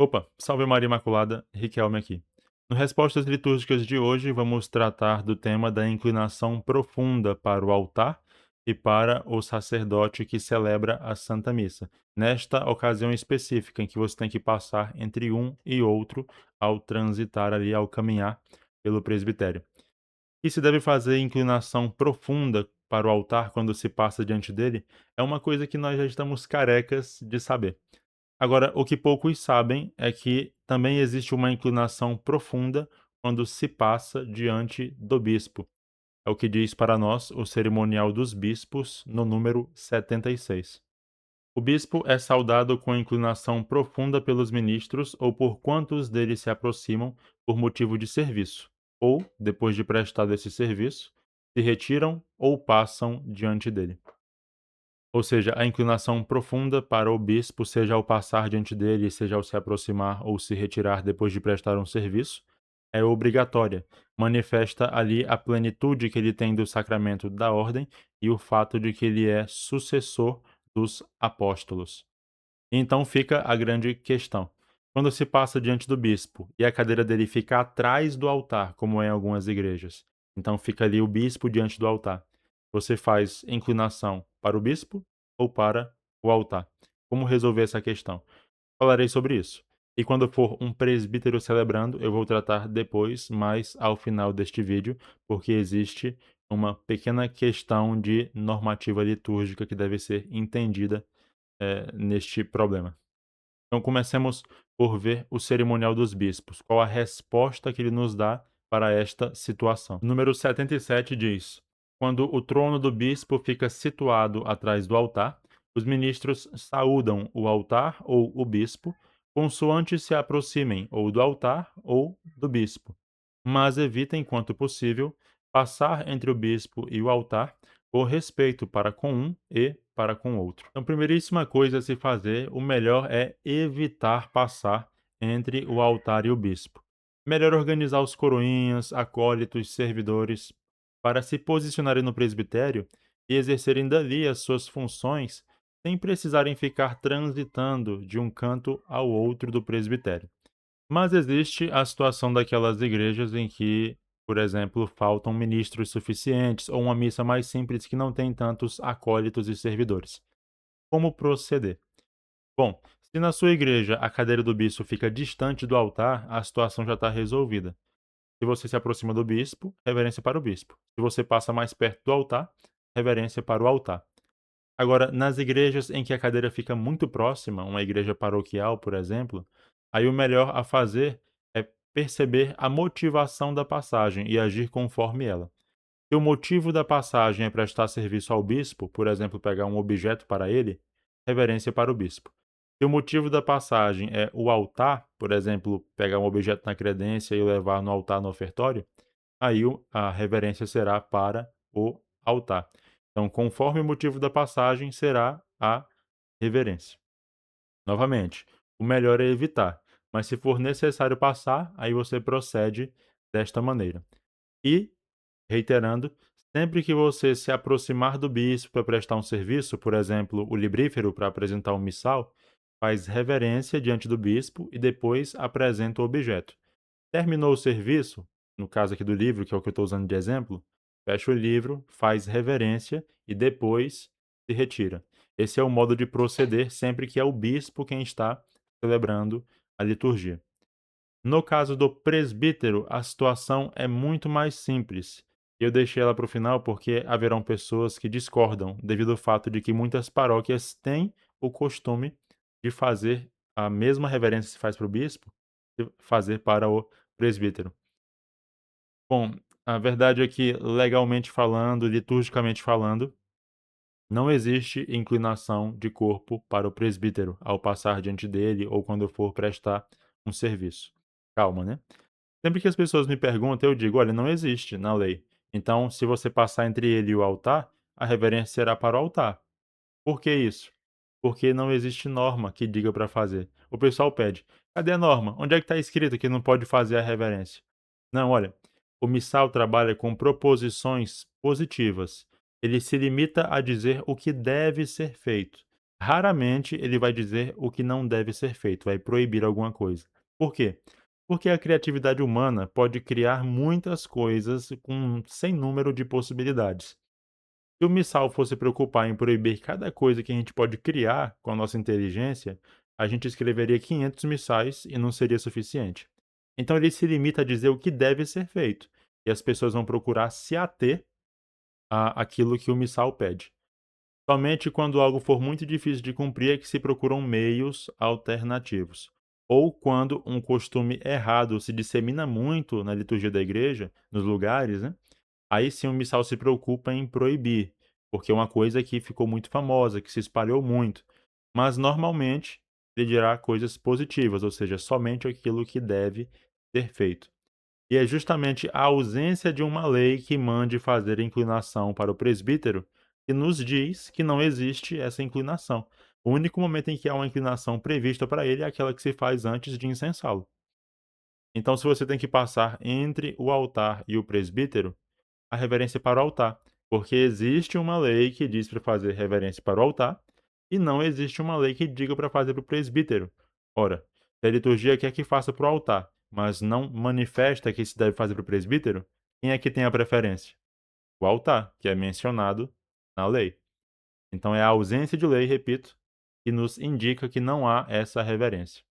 Opa, salve Maria Imaculada, Riquelme aqui. No Respostas Litúrgicas de hoje, vamos tratar do tema da inclinação profunda para o altar e para o sacerdote que celebra a Santa Missa, nesta ocasião específica em que você tem que passar entre um e outro ao transitar ali, ao caminhar pelo presbitério. E se deve fazer inclinação profunda para o altar quando se passa diante dele, é uma coisa que nós já estamos carecas de saber. Agora, o que poucos sabem é que também existe uma inclinação profunda quando se passa diante do bispo. É o que diz para nós o Cerimonial dos Bispos, no número 76. O bispo é saudado com inclinação profunda pelos ministros ou por quantos deles se aproximam por motivo de serviço, ou, depois de prestado esse serviço, se retiram ou passam diante dele. Ou seja, a inclinação profunda para o bispo, seja ao passar diante dele, seja ao se aproximar ou se retirar depois de prestar um serviço, é obrigatória. Manifesta ali a plenitude que ele tem do sacramento da ordem e o fato de que ele é sucessor dos apóstolos. Então fica a grande questão. Quando se passa diante do bispo e a cadeira dele fica atrás do altar, como é em algumas igrejas, então fica ali o bispo diante do altar. Você faz inclinação para o bispo ou para o altar? Como resolver essa questão? Falarei sobre isso. E quando for um presbítero celebrando, eu vou tratar depois, mais ao final deste vídeo, porque existe uma pequena questão de normativa litúrgica que deve ser entendida neste problema. Então, comecemos por ver o cerimonial dos bispos. Qual a resposta que ele nos dá para esta situação? Número 77 diz: quando o trono do bispo fica situado atrás do altar, os ministros saúdam o altar ou o bispo, consoante se aproximem ou do altar ou do bispo, mas evitem, quanto possível, passar entre o bispo e o altar, por respeito para com um e para com outro. Então, primeiríssima coisa a se fazer, o melhor é evitar passar entre o altar e o bispo. Melhor organizar os coroinhas, acólitos, servidores, para se posicionarem no presbitério e exercerem dali as suas funções sem precisarem ficar transitando de um canto ao outro do presbitério. Mas existe a situação daquelas igrejas em que, por exemplo, faltam ministros suficientes ou uma missa mais simples que não tem tantos acólitos e servidores. Como proceder? Bom, se na sua igreja a cadeira do bispo fica distante do altar, a situação já está resolvida. Se você se aproxima do bispo, reverência para o bispo. Se você passa mais perto do altar, reverência para o altar. Agora, nas igrejas em que a cadeira fica muito próxima, uma igreja paroquial, por exemplo, aí o melhor a fazer é perceber a motivação da passagem e agir conforme ela. Se o motivo da passagem é prestar serviço ao bispo, por exemplo, pegar um objeto para ele, reverência para o bispo. Se o motivo da passagem é o altar, por exemplo, pegar um objeto na credência e levar no altar no ofertório, aí a reverência será para o altar. Então, conforme o motivo da passagem, será a reverência. Novamente, o melhor é evitar, mas se for necessário passar, aí você procede desta maneira. E, reiterando, sempre que você se aproximar do bispo para prestar um serviço, por exemplo, o librífero para apresentar um missal, faz reverência diante do bispo e depois apresenta o objeto. Terminou o serviço, no caso aqui do livro, que é o que eu estou usando de exemplo, fecha o livro, faz reverência e depois se retira. Esse é o modo de proceder sempre que é o bispo quem está celebrando a liturgia. No caso do presbítero, a situação é muito mais simples. Eu deixei ela para o final porque haverão pessoas que discordam, devido ao fato de que muitas paróquias têm o costume de fazer a mesma reverência que se faz para o bispo, de fazer para o presbítero. Bom, a verdade é que, legalmente falando, liturgicamente falando, não existe inclinação de corpo para o presbítero ao passar diante dele ou quando for prestar um serviço. Calma, né? Sempre que as pessoas me perguntam, eu digo: olha, não existe na lei. Então, se você passar entre ele e o altar, a reverência será para o altar. Por que isso? Porque não existe norma que diga para fazer. O pessoal pede: cadê a norma? Onde é que está escrito que não pode fazer a reverência? Não, olha, o missal trabalha com proposições positivas. Ele se limita a dizer o que deve ser feito. Raramente ele vai dizer o que não deve ser feito, vai proibir alguma coisa. Por quê? Porque a criatividade humana pode criar muitas coisas com sem número de possibilidades. Se o Missal fosse preocupar em proibir cada coisa que a gente pode criar com a nossa inteligência, a gente escreveria 500 missais e não seria suficiente. Então ele se limita a dizer o que deve ser feito, e as pessoas vão procurar se ater a aquilo que o Missal pede. Somente quando algo for muito difícil de cumprir é que se procuram meios alternativos. Ou quando um costume errado se dissemina muito na liturgia da igreja, nos lugares, né? Aí sim o missal se preocupa em proibir, porque é uma coisa que ficou muito famosa, que se espalhou muito. Mas normalmente ele dirá coisas positivas, ou seja, somente aquilo que deve ser feito. E é justamente a ausência de uma lei que mande fazer inclinação para o presbítero que nos diz que não existe essa inclinação. O único momento em que há uma inclinação prevista para ele é aquela que se faz antes de incensá-lo. Então, se você tem que passar entre o altar e o presbítero, a reverência para o altar, porque existe uma lei que diz para fazer reverência para o altar e não existe uma lei que diga para fazer para o presbítero. Ora, se a liturgia quer que faça para o altar, mas não manifesta que se deve fazer para o presbítero, quem é que tem a preferência? O altar, que é mencionado na lei. Então é a ausência de lei, repito, que nos indica que não há essa reverência.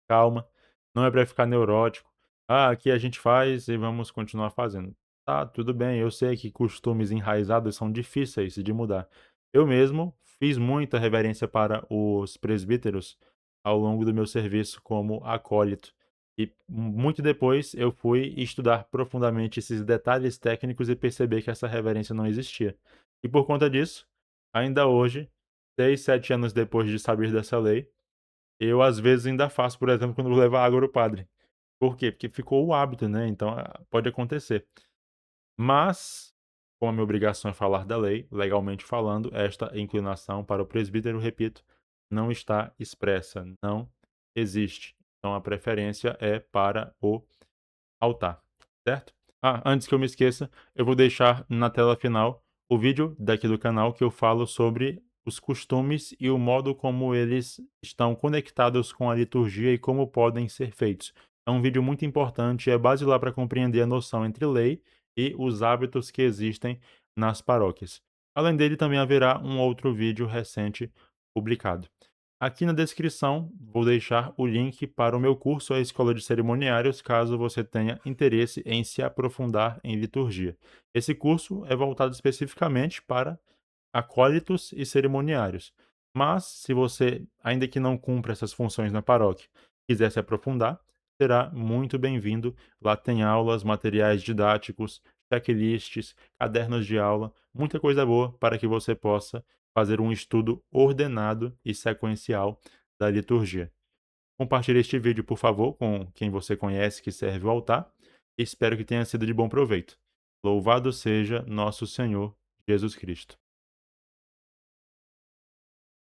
Calma, não é para ficar neurótico. "Ah, aqui a gente faz e vamos continuar fazendo". Tá, tudo bem, eu sei que costumes enraizados são difíceis de mudar. Eu mesmo fiz muita reverência para os presbíteros ao longo do meu serviço como acólito. E muito depois eu fui estudar profundamente esses detalhes técnicos e perceber que essa reverência não existia. E por conta disso, ainda hoje, 6, 7 anos depois de saber dessa lei, eu, às vezes, ainda faço, por exemplo, quando vou levar água para o padre. Por quê? Porque ficou o hábito, né, então, pode acontecer. Mas, como a minha obrigação é falar da lei, legalmente falando, esta inclinação para o presbítero, repito, não está expressa, não existe. Então a preferência é para o altar, certo? Ah, antes que eu me esqueça, eu vou deixar na tela final o vídeo daqui do canal que eu falo sobre os costumes e o modo como eles estão conectados com a liturgia e como podem ser feitos. É um vídeo muito importante, é basilar para compreender a noção entre lei e os hábitos que existem nas paróquias. Além dele, também haverá um outro vídeo recente publicado. Aqui na descrição vou deixar o link para o meu curso A Escola de Cerimoniários, caso você tenha interesse em se aprofundar em liturgia. Esse curso é voltado especificamente para acólitos e cerimoniários. Mas, se você, ainda que não cumpra essas funções na paróquia, quiser se aprofundar, será muito bem-vindo. Lá tem aulas, materiais didáticos, checklists, cadernos de aula, muita coisa boa para que você possa fazer um estudo ordenado e sequencial da liturgia. Compartilhe este vídeo, por favor, com quem você conhece que serve o altar. Espero que tenha sido de bom proveito. Louvado seja nosso Senhor Jesus Cristo.